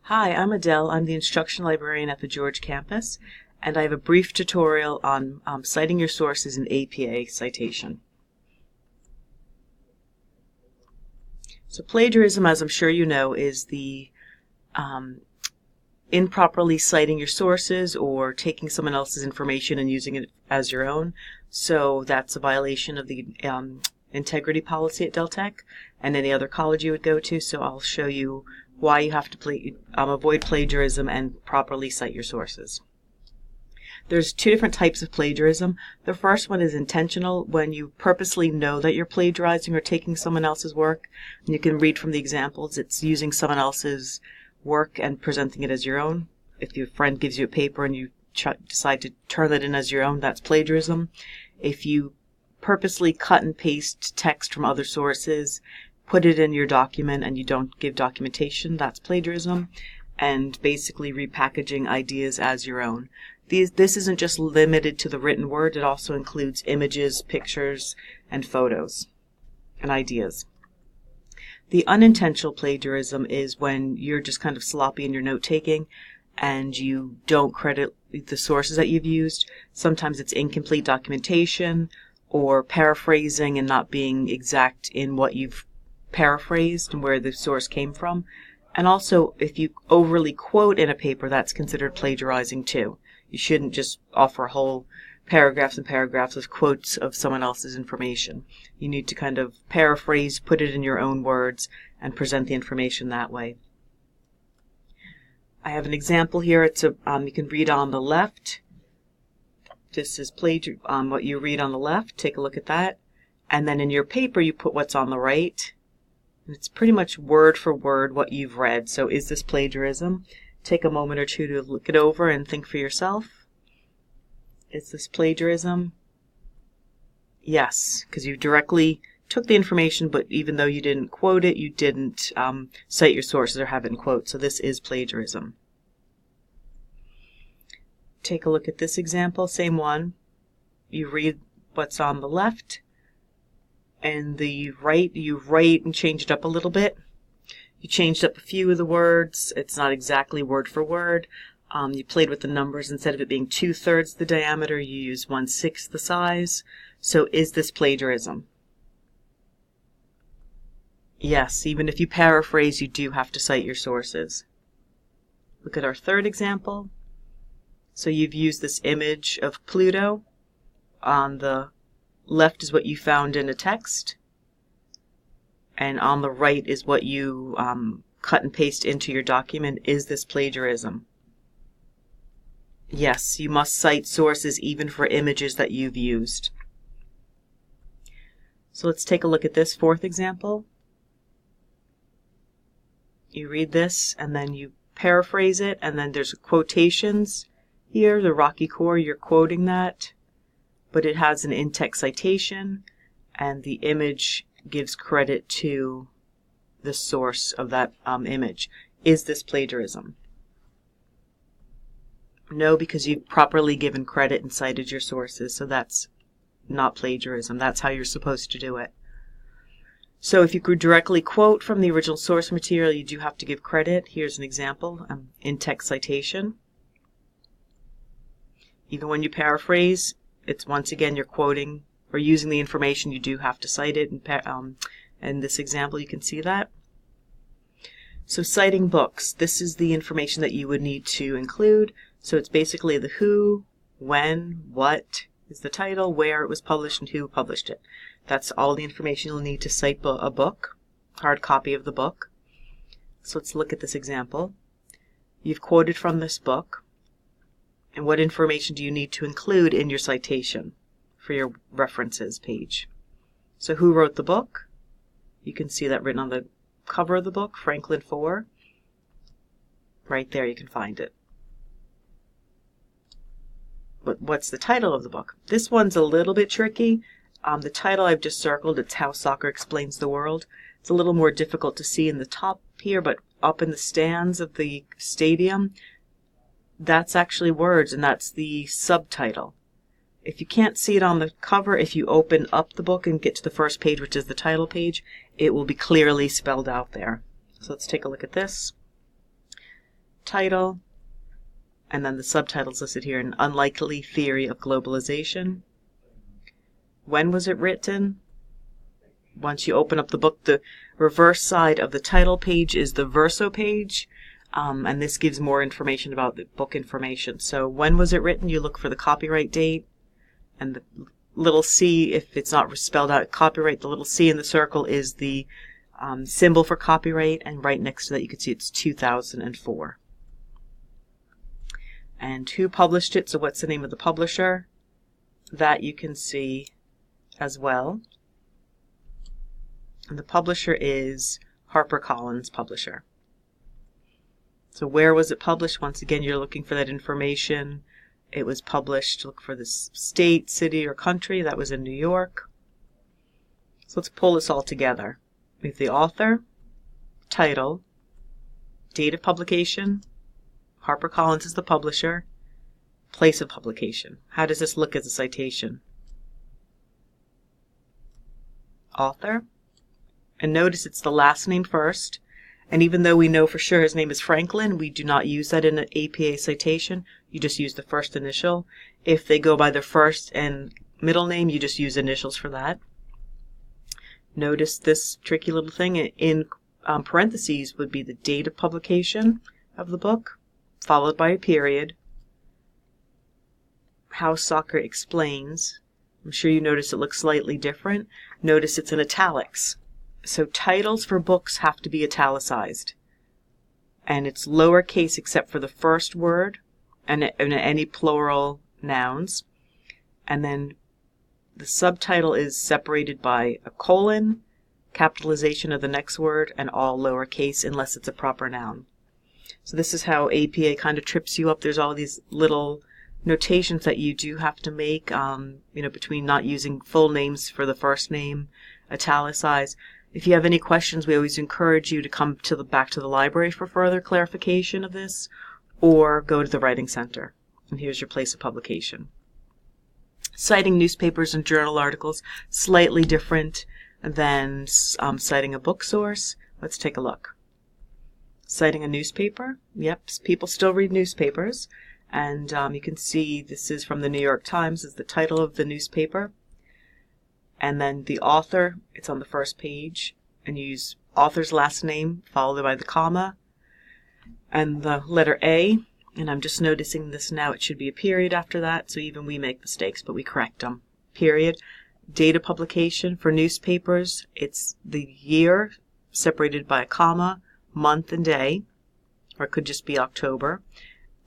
Hi, I'm Adele. I'm the instruction librarian at the George campus, and I have a brief tutorial on citing your sources in APA citation. So plagiarism, as I'm sure you know, is the improperly citing your sources or taking someone else's information and using it as your own. So that's a violation of the integrity policy at Del Tech and any other college you would go to. So I'll show you why you have to avoid plagiarism and properly cite your sources. There's two different types of plagiarism. The first one is intentional, when you purposely know that you're plagiarizing or taking someone else's work. And you can read from the examples. It's using someone else's work and presenting it as your own. If your friend gives you a paper and you decide to turn it in as your own, that's plagiarism. If you purposely cut and paste text from other sources, put it in your document, and you don't give documentation, that's plagiarism. And basically repackaging ideas as your own. This isn't just limited to the written word, it also includes images, pictures, and photos, and ideas. The unintentional plagiarism is when you're just kind of sloppy in your note-taking and you don't credit the sources that you've used. Sometimes it's incomplete documentation or paraphrasing and not being exact in what you've paraphrased and where the source came from. And also, if you overly quote in a paper, that's considered plagiarizing too. You shouldn't just offer whole paragraphs and paragraphs of quotes of someone else's information. You need to kind of paraphrase, put it in your own words, and present the information that way. I have an example here. It's you can read on the left. This is what you read on the left. Take a look at that. And then in your paper, you put what's on the right. It's pretty much word for word what you've read. So is this plagiarism? Take a moment or two to look it over and think for yourself. Is this plagiarism? Yes, because you directly took the information, but even though you didn't quote it, you didn't cite your sources or have it in quotes. So this is plagiarism. Take a look at this example, same one. You read what's on the left. And the right, you write and change it up a little bit. You changed up a few of the words. It's not exactly word for word. You played with the numbers. Instead of it being 2/3 the diameter, you use 1/6 the size. So is this plagiarism? Yes, even if you paraphrase, you do have to cite your sources. Look at our third example. So you've used this image of Pluto. On the left is what you found in a text, and on the right is what you cut and paste into your document. Is this plagiarism? Yes, you must cite sources even for images that you've used. So let's take a look at this fourth example. You read this and then you paraphrase it, and then there's quotations here. The rocky core, you're quoting that, but it has an in-text citation, and the image gives credit to the source of that image. Is this plagiarism? No, because you've properly given credit and cited your sources, so that's not plagiarism. That's how you're supposed to do it. So if you could directly quote from the original source material, you do have to give credit. Here's an example, in-text citation. Even when you paraphrase, it's once again you're quoting or using the information, you do have to cite it. In this example, you can see that. So citing books, this is the information that you would need to include. So it's basically the who, when, what is the title, where it was published, and who published it. That's all the information you'll need to cite a book, hard copy of the book. So let's look at this example. You've quoted from this book. And what information do you need to include in your citation for your references page? So who wrote the book? You can see that written on the cover of the book, Franklin IV. Right there you can find it. But what's the title of the book? This one's a little bit tricky. The title I've just circled, it's How Soccer Explains the World. It's a little more difficult to see in the top here, but up in the stands of the stadium, that's actually words, and that's the subtitle. If you can't see it on the cover, if you open up the book and get to the first page, which is the title page, it will be clearly spelled out there. So let's take a look at this. title, and then the subtitles listed here, An Unlikely Theory of Globalization. When was it written? Once you open up the book, the reverse side of the title page is the verso page, and this gives more information about the book information. So when was it written? You look for the copyright date, and the little C, if it's not spelled out copyright, the little C in the circle is the symbol for copyright, and right next to that you can see it's 2004. And who published it, so what's the name of the publisher? That you can see as well. And the publisher is HarperCollins Publisher. So where was it published? Once again, you're looking for that information. It was published, look for the state, city, or country. That was in New York. So let's pull this all together. We have the author, title, date of publication, HarperCollins is the publisher, place of publication. How does this look as a citation? Author. And notice it's the last name first. And even though we know for sure his name is Franklin, we do not use that in an APA citation. You just use the first initial. If they go by their first and middle name, you just use initials for that. Notice this tricky little thing. In parentheses would be the date of publication of the book, followed by a period. How Soccer Explains. I'm sure you notice it looks slightly different. Notice it's in italics. So titles for books have to be italicized. And it's lowercase except for the first word and any plural nouns. And then the subtitle is separated by a colon, capitalization of the next word, and all lowercase unless it's a proper noun. So this is how APA kind of trips you up. There's all these little notations that you do have to make, between not using full names for the first name, italicize. If you have any questions, we always encourage you to come back to the library for further clarification of this, or go to the Writing Center. And here's your place of publication. Citing newspapers and journal articles, slightly different than citing a book source. Let's take a look. Citing a newspaper. Yep, people still read newspapers. And you can see this is from the New York Times, is the title of the newspaper. And then the author, it's on the first page, and you use author's last name followed by the comma and the letter A. And I'm just noticing this now, it should be a period after that, so even we make mistakes, but we correct them. Period. Date of publication for newspapers, it's the year separated by a comma, month and day, or it could just be October.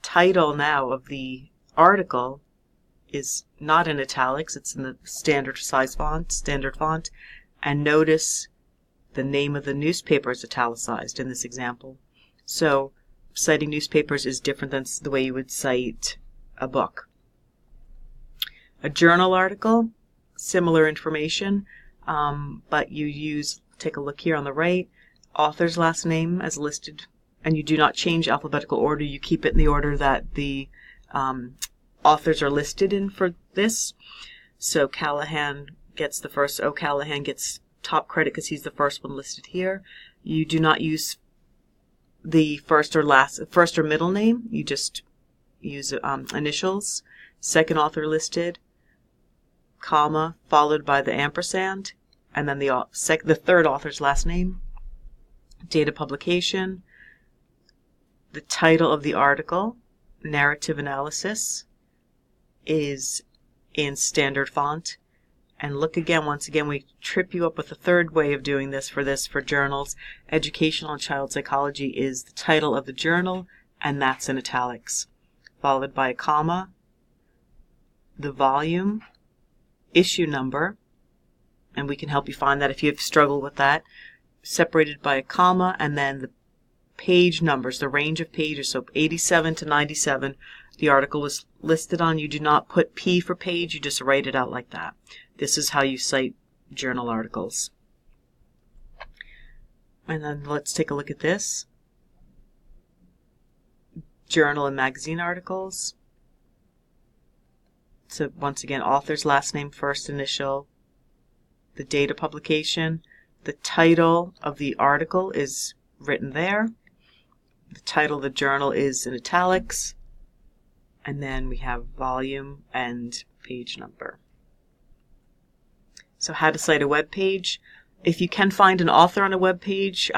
Title now of the article is not in italics, it's in the standard font, and notice the name of the newspaper is italicized in this example. So citing newspapers is different than the way you would cite a book. A journal article, similar information, but you use, take a look here on the right, author's last name as listed, and you do not change alphabetical order, you keep it in the order that the authors are listed in for this. So Callahan gets the first, Callahan gets top credit because he's the first one listed here. You do not use the first or middle name, you just use initials. Second author listed, comma, followed by the ampersand, and then the third author's last name. Date of publication, the title of the article, narrative analysis, is in standard font. And look again, once again, we trip you up with a third way of doing this for journals. Educational and Child Psychology is the title of the journal, and that's in italics. Followed by a comma, the volume, issue number, and we can help you find that if you have struggled with that, separated by a comma, and then the page numbers, the range of pages, so 87 to 97, the article was listed on. You do not put P for page, you just write it out like that. This is how you cite journal articles. And then let's take a look at this. Journal and magazine articles. So once again, author's last name, first initial, the date of publication, the title of the article is written there. The title of the journal is in italics. And then we have volume and page number. So how to cite a web page. If you can find an author on a web page,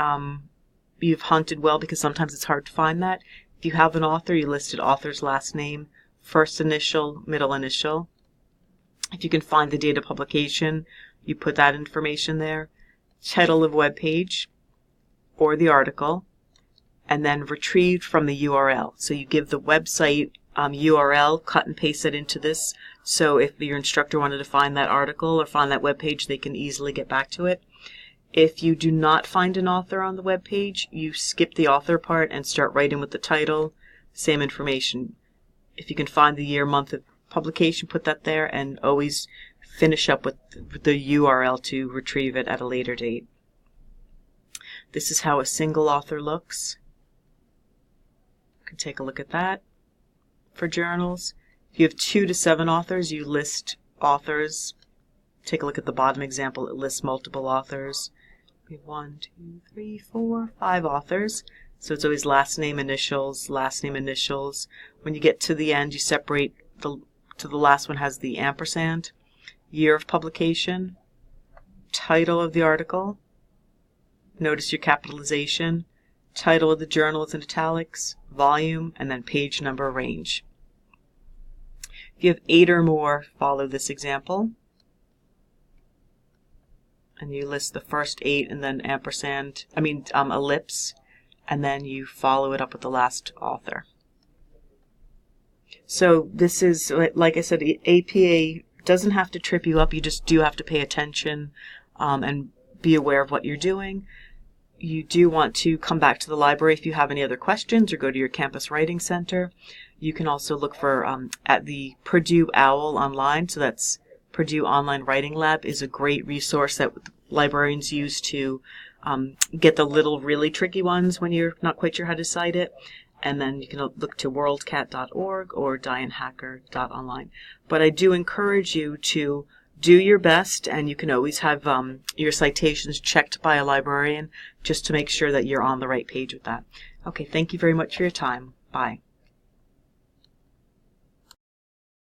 you've hunted well, because sometimes it's hard to find that. If you have an author, you listed author's last name, first initial, middle initial. If you can find the date of publication, you put that information there. Title of web page or the article, and then retrieved from the URL. So you give the website URL, cut and paste it into this. So if your instructor wanted to find that article or find that web page, they can easily get back to it. If you do not find an author on the web page, you skip the author part and start writing with the title, same information. If you can find the year, month of publication, put that there, and always finish up with the URL to retrieve it at a later date. This is how a single author looks. You can take a look at that for journals. If you have 2 to 7 authors, you list authors. Take a look at the bottom example. It lists multiple authors. We have 1, 2, 3, 4, 5 authors. So it's always last name initials, last name initials. When you get to the end, you separate to the last one has the ampersand, year of publication, title of the article. Notice your capitalization. Title of the journal is in italics, volume, and then page number range. If you have 8 or more, follow this example. And you list the first 8 and then ellipse, and then you follow it up with the last author. So this is, like I said, APA doesn't have to trip you up. You just do have to pay attention and be aware of what you're doing. You do want to come back to the library if you have any other questions, or go to your campus writing center. You can also look for at the Purdue OWL online. So that's Purdue Online Writing Lab is a great resource that librarians use to get the little really tricky ones when you're not quite sure how to cite it. And then you can look to worldcat.org or dianehacker.online. But I do encourage you to do your best, and you can always have your citations checked by a librarian just to make sure that you're on the right page with that. Okay, thank you very much for your time. Bye.